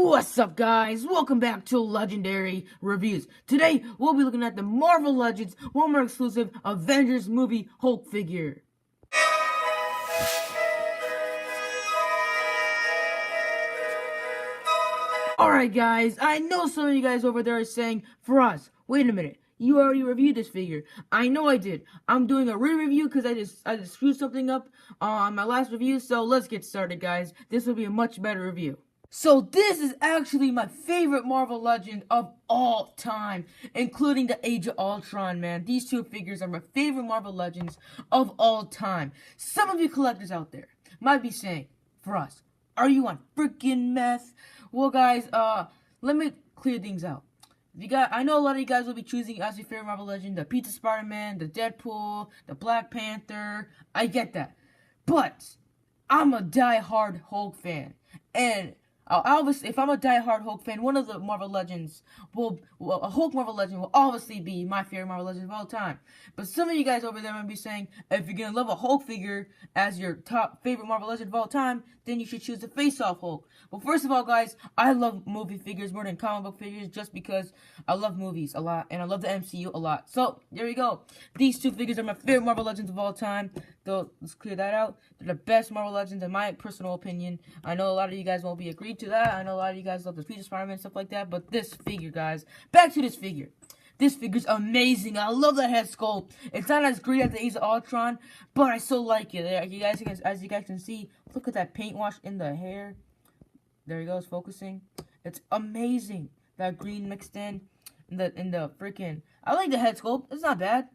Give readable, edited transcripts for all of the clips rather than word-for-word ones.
What's up, guys? Welcome back to Legendary Reviews. Today, we'll be looking at the Marvel Legends Walmart exclusive Avengers movie Hulk figure. Alright, guys, I know some of you guys over there are saying, Faraz, wait a minute. You already reviewed this figure. I know I did. I'm doing a re-review because I just screwed something up on my last review. So let's get started, guys. This will be a much better review. So this is actually my favorite Marvel Legend of all time, including the Age of Ultron, man. These two figures are my favorite Marvel Legends of all time. Some of you collectors out there might be saying, Faraz, are you on freaking meth? Well, guys, let me clear things out. I know a lot of you guys will be choosing as your favorite Marvel Legend the Peter Spider-Man, the Deadpool, the Black Panther. I get that. But I'm a die-hard Hulk fan. And obviously, if I'm a die-hard Hulk fan, one of the Marvel Legends a Hulk Marvel Legend will obviously be my favorite Marvel Legend of all time. But some of you guys over there might be saying, if you're gonna love a Hulk figure as your top favorite Marvel Legend of all time, then you should choose the Face-Off Hulk. Well, first of all, guys, I love movie figures more than comic book figures just because I love movies a lot and I love the MCU a lot. So, there we go. These two figures are my favorite Marvel Legends of all time. Though, let's clear that out. They're the best Marvel Legends in my personal opinion. I know a lot of you guys won't be agreed to that. I know a lot of you guys love the Peter Spider-Man and stuff like that. But this figure, guys, back to this figure. This figure's amazing. I love that head sculpt. It's not as great as the Age of Ultron, but I still like it. As you guys can see, look at that paint wash in the hair. There he goes, focusing. It's amazing. That green mixed in the freaking. I like the head sculpt. It's not bad.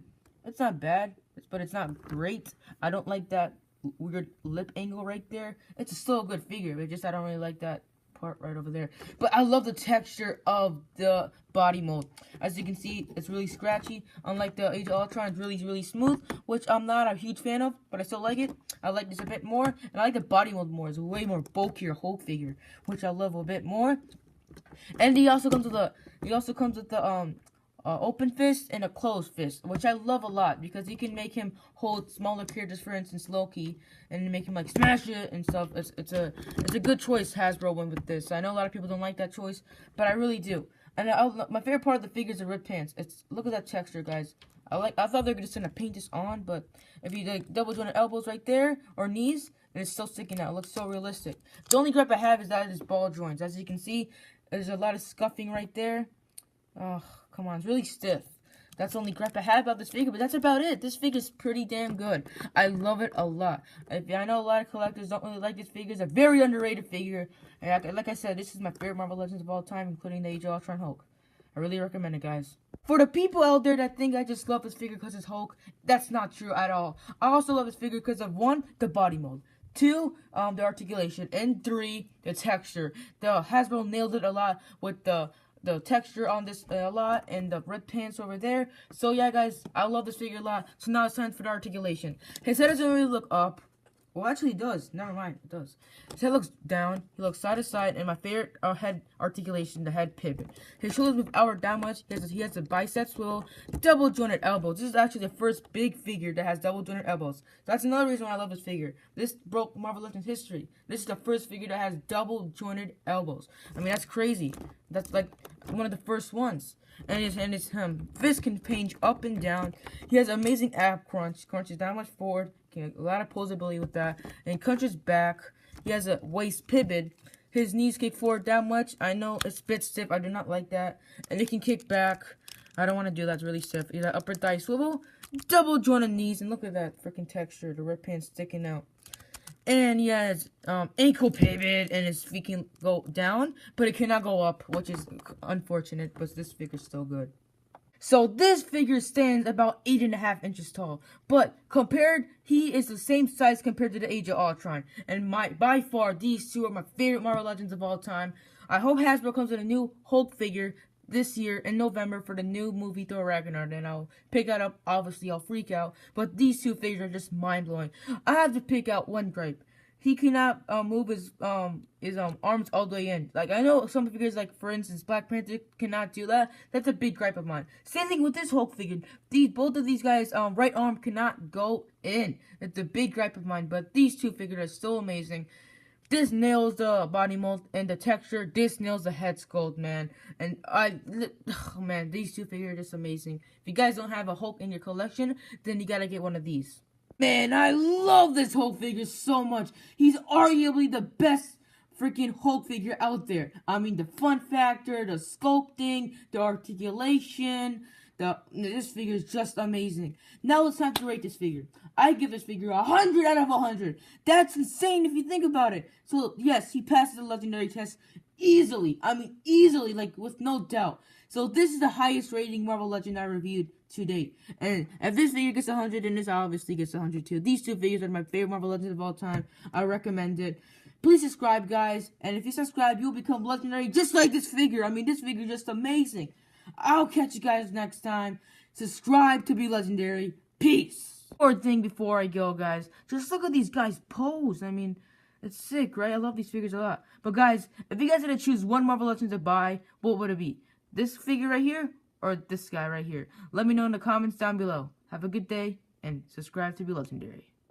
It's not bad, but it's not great. I don't like that weird lip angle right there. It's still a good figure, but just I don't really like that part right over there. But I love the texture of the body mold. As you can see, it's really scratchy. Unlike the Age of Ultron, it's really smooth, which I'm not a huge fan of, but I still like it. I like this a bit more, and I like the body mold more. It's a way more bulkier Hulk figure, which I love a bit more. And he also comes with the open fist and a closed fist, which I love a lot because you can make him hold smaller characters, for instance Loki, and make him like smash it and stuff. It's a good choice Hasbro went with this. I know a lot of people don't like that choice, but I really do. And my favorite part of the figure is the ripped pants. Look at that texture, guys. I thought they were just gonna paint this on, but if you like double jointed elbows right there or knees, and it's still sticking out. It looks so realistic. The only gripe I have is that it is ball joints. As you can see, there's a lot of scuffing right there. Oh, come on, it's really stiff. That's the only gripe I have about this figure, but that's about it. This figure's pretty damn good. I love it a lot. I know a lot of collectors don't really like this figure. It's a very underrated figure. And like I said, this is my favorite Marvel Legends of all time, including the Age of Ultron Hulk. I really recommend it, guys. For the people out there that think I just love this figure because it's Hulk, that's not true at all. I also love this figure because of 1, the body mold. 2, the articulation. And 3, the texture. The Hasbro nailed it a lot with the texture on this a lot, and the red pants over there. So yeah, guys, I love this figure a lot. So now it's time for the articulation. His head doesn't really look up. Well, actually, it does. Never mind, it does. His head looks down. He looks side to side, and my favorite head articulation, the head pivot. His shoulders move outward down much. He has a bicep swivel, double jointed elbows. This is actually the first big figure that has double jointed elbows. That's another reason why I love this figure. This broke Marvel Legends history. This is the first figure that has double jointed elbows. I mean, that's crazy. That's like one of the first ones. And his fist can pinch up and down. He has amazing ab crunch. Crunches that much forward. A lot of posability with that. And crunches back. He has a waist pivot. His knees kick forward that much. I know it's a bit stiff. I do not like that. And it can kick back. I don't want to do that. It's really stiff. He has an upper thigh swivel. Double jointed knees. And look at that freaking texture. The red pants sticking out. And he has ankle pivot, and his feet can go down, but it cannot go up, which is unfortunate, but this figure's still good. So this figure stands about 8.5 inches tall, but he is the same size compared to the Age of Ultron. And by far, these two are my favorite Marvel Legends of all time. I hope Hasbro comes with a new Hulk figure this year in November for the new movie Thor Ragnarok, and I'll pick that up. Obviously, I'll freak out, but these two figures are just mind-blowing. I have to pick out one gripe. He cannot move his arms all the way in. Like, I know some figures, like, for instance, Black Panther cannot do that. That's a big gripe of mine. Same thing with this Hulk figure. Both of these guys' right arm cannot go in. It's a big gripe of mine, but these two figures are still amazing. This nails the body mold and the texture. This nails the head sculpt, man. And oh man, these two figures are just amazing. If you guys don't have a Hulk in your collection, then you gotta get one of these. Man, I love this Hulk figure so much. He's arguably the best freaking Hulk figure out there. I mean, the fun factor, the sculpting, the articulation, this figure is just amazing. Now it's time to rate this figure. I give this figure 100 out of 100. That's insane if you think about it. So, yes, he passes the legendary test easily. I mean, easily, like, with no doubt. So, this is the highest rating Marvel Legend I reviewed to date. And if this figure gets 100, then this obviously gets 100 too. These two figures are my favorite Marvel Legends of all time. I recommend it. Please subscribe, guys. And if you subscribe, you'll become legendary just like this figure. I mean, this figure is just amazing. I'll catch you guys next time. Subscribe to be legendary. Peace. One thing before I go, guys. Just look at these guys pose. I mean, it's sick, right? I love these figures a lot. But guys, if you guys had to choose one Marvel Legends to buy, what would it be? This figure right here or this guy right here? Let me know in the comments down below. Have a good day and subscribe to be legendary.